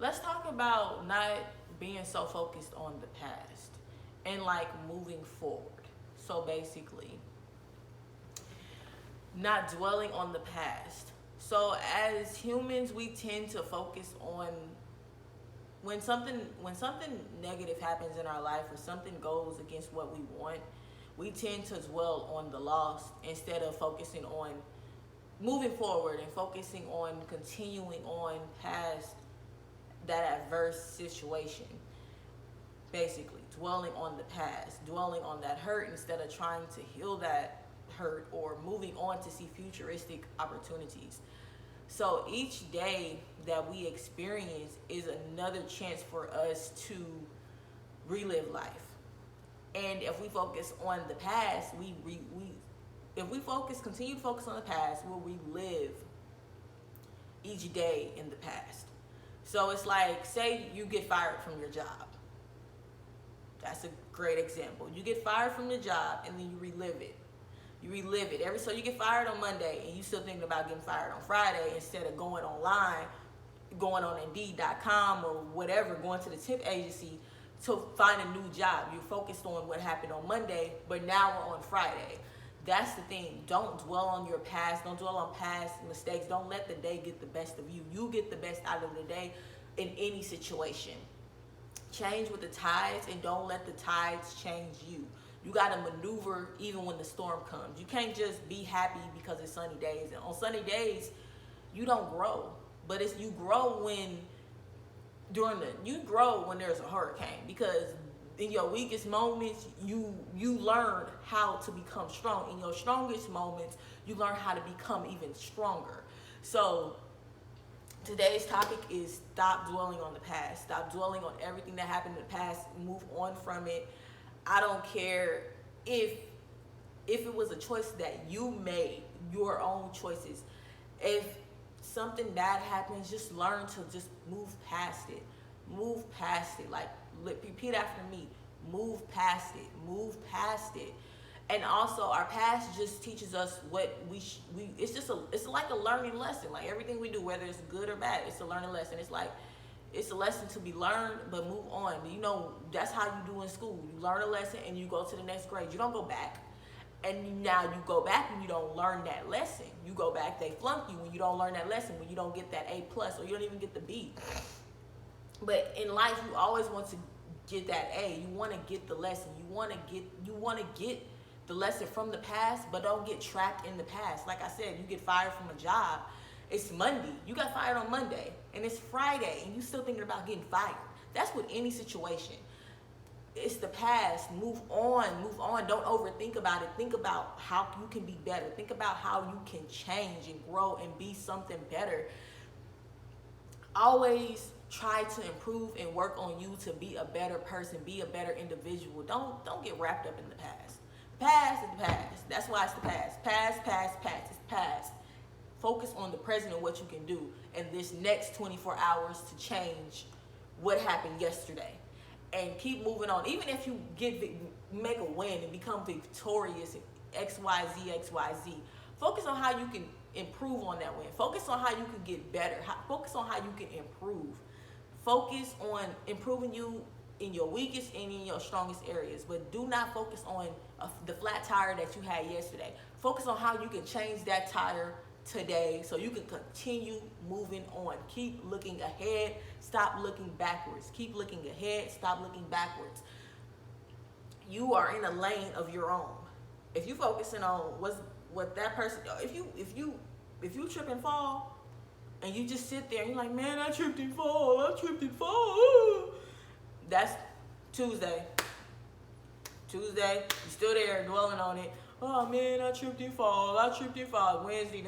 let's talk about not being so focused on the past and like moving forward. So basically, not dwelling on the past. So as humans, we tend to focus on when something negative happens in our life or something goes against what we want, we tend to dwell on the loss instead of focusing on moving forward and focusing on continuing on past that adverse situation. Basically, dwelling on the past, dwelling on that hurt instead of trying to heal that hurt or moving on to see futuristic opportunities. So each day that we experience is another chance for us to relive life. And if we focus on the past, we if we continue to focus on the past, we'll relive each day in the past. So it's like, say you get fired from your job. That's a great example. You get fired from your job and then you relive it. You relive it. So you get fired on Monday and you still thinking about getting fired on Friday instead of going online, going on Indeed.com or whatever, going to the temp agency to find a new job. You're focused on what happened on Monday, but now we're on Friday. That's the thing. Don't dwell on your past. Don't dwell on past mistakes. Don't let the day get the best of you. You get the best out of the day in any situation. Change with the tides and don't let the tides change you. You got to maneuver even when the storm comes. You can't just be happy because it's sunny days. And on sunny days, you don't grow. But you grow when there's a hurricane, because in your weakest moments, you learn how to become strong. In your strongest moments, you learn how to become even stronger. So today's topic is stop dwelling on the past. Stop dwelling on everything that happened in the past. Move on from it. I don't care if it was a choice that you made, your own choices. If something bad happens, just learn to just move past it. Move past it. Like, repeat after me. Move past it. Move past it. And also, our past just teaches us what it's like a learning lesson. Like everything we do, whether it's good or bad, it's a learning lesson. It's a lesson to be learned, but move on. You know, that's how you do in school. You learn a lesson and you go to the next grade. You don't go back. And now you go back and you don't learn that lesson. You go back, they flunk you when you don't learn that lesson, when you don't get that A plus or you don't even get the B. But in life, you always want to get that A. You want to get the lesson. You want to get the lesson from the past, but don't get trapped in the past. Like I said, you get fired from a job. It's Monday. You got fired on Monday, and it's Friday, and you still thinking about getting fired. That's with any situation. It's the past. Move on. Move on. Don't overthink about it. Think about how you can be better. Think about how you can change and grow and be something better. Always try to improve and work on you to be a better person, be a better individual. Don't get wrapped up in the past. Past is the past. That's why it's the past. Past, past, past. It's past. Focus on the present and what you can do in this next 24 hours to change what happened yesterday. And keep moving on. Even if you make a win and become victorious in XYZ, focus on how you can improve on that win. Focus on how you can get better. Focus on how you can improve. Focus on improving you in your weakest and in your strongest areas. But do not focus on the flat tire that you had yesterday. Focus on how you can change that tire today so you can continue moving on. Keep looking ahead. Stop looking backwards. Keep looking ahead. Stop looking backwards. You are in a lane of your own. If you focusing on what that person, if you trip and fall and you just sit there and you're like, man, I tripped and fall. That's Tuesday. You still there dwelling on it. Oh man, I tripped and fall. Wednesday,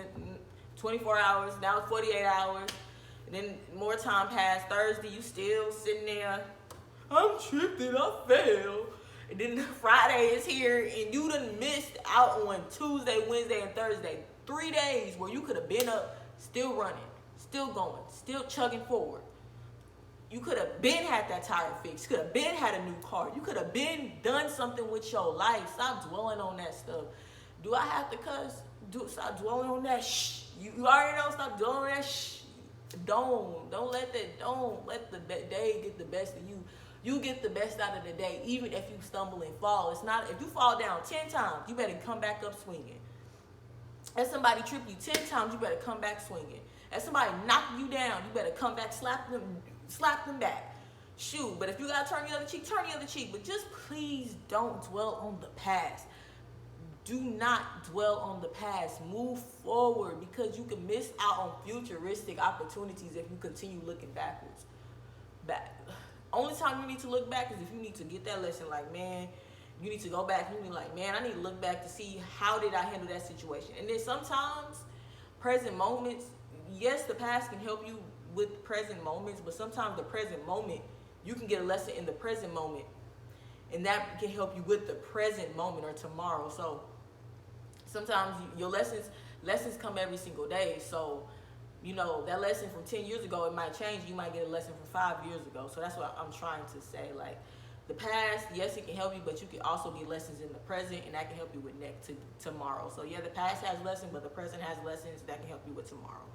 24 hours, now 48 hours. And then more time passed. Thursday, you still sitting there. I'm tripped and I fell. And then Friday is here and you done missed out on Tuesday, Wednesday, and Thursday. 3 days where you could have been up, still running, still going, still chugging forward. You could have been had that tire fixed. You could have been had a new car. You could have been done something with your life. Stop dwelling on that stuff. Do I have to cuss? Stop dwelling on that shh. You already know, stop dwelling on that shh. Don't let the day get the best of you. You get the best out of the day, even if you stumble and fall. It's not, if you fall down 10 times, you better come back up swinging. If somebody trip you 10 times, you better come back swinging. If somebody knock you down, you better come back, slap them back. Shoot, but if you gotta turn the other cheek, turn the other cheek. But just please don't dwell on the past. Do not dwell on the past. Move forward, because you can miss out on futuristic opportunities if you continue looking backwards. Only time you need to look back is if you need to get that lesson. Like, man, you need to go back and you be like, man, I need to look back to see how did I handle that situation. And then sometimes present moments, yes, the past can help you with present moments, but sometimes the present moment, you can get a lesson in the present moment, and that can help you with the present moment or tomorrow. So sometimes your lessons come every single day. So, you know, that lesson from 10 years ago, it might change. You might get a lesson from 5 years ago. So that's what I'm trying to say. Like, the past, yes, it can help you, but you can also get lessons in the present, and that can help you with tomorrow. So yeah, the past has lessons, but the present has lessons that can help you with tomorrow.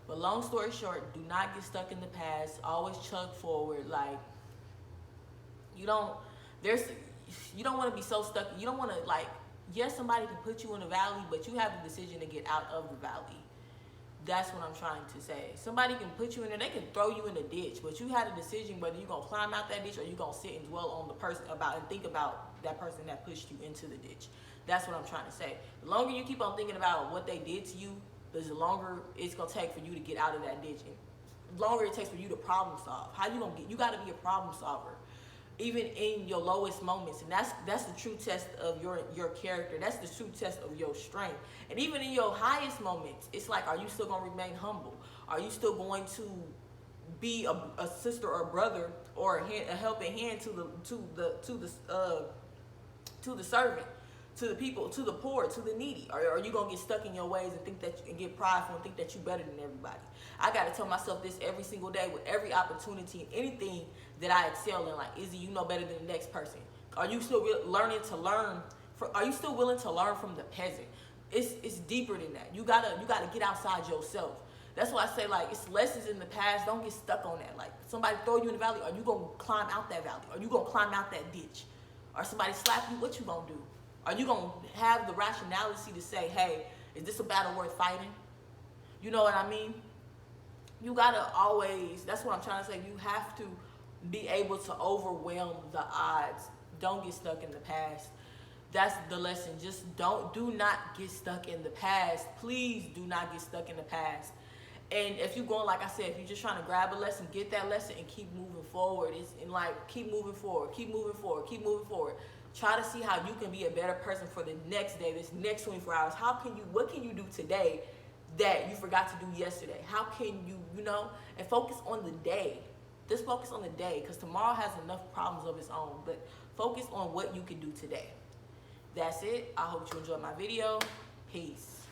But long story short, do not get stuck in the past. Always chug forward. Like, you don't want to be so stuck. You don't want to, like, yes, somebody can put you in a valley, but you have the decision to get out of the valley. That's what I'm trying to say. Somebody can put you in there, they can throw you in a ditch, but you had a decision whether you're going to climb out that ditch or you're going to sit and dwell on the person and think about that person that pushed you into the ditch. That's what I'm trying to say. The longer you keep on thinking about what they did to you, the longer it's going to take for you to get out of that ditch. And the longer it takes for you to problem solve. How you going to you got to be a problem solver, even in your lowest moments. And that's the true test of your character. That's the true test of your strength. And even in your highest moments, it's like, are you still going to remain humble? Are you still going to be a sister or a brother or a helping hand to the servant, to the people, to the poor, to the needy? Or are you going to get stuck in your ways and and get prideful and think that you're better than everybody? I got to tell myself this every single day with every opportunity and anything that I excel in. Like, Izzy, you know better than the next person. Are you still are you still willing to learn from the peasant? It's deeper than that. You gotta get outside yourself. That's why I say, like, it's lessons in the past. Don't get stuck on that. Like, somebody throw you in the valley, are you gonna climb out that valley? Are you gonna climb out that ditch? Or somebody slap you, what you gonna do? Are you gonna have the rationality to say, hey, is this a battle worth fighting? You know what I mean? You gotta always, that's what I'm trying to say, you have to be able to overwhelm the odds. Don't get stuck in the past. That's the lesson. Just do not get stuck in the past. Please do not get stuck in the past. And if you're going, like I said, if you're just trying to grab a lesson, get that lesson and keep moving forward. Keep moving forward, keep moving forward, keep moving forward. Try to see how you can be a better person for the next day, this next 24 hours. What can you do today that you forgot to do yesterday? How can you, and focus on the day. Just focus on the day, because tomorrow has enough problems of its own. But focus on what you can do today. That's it. I hope you enjoyed my video. Peace.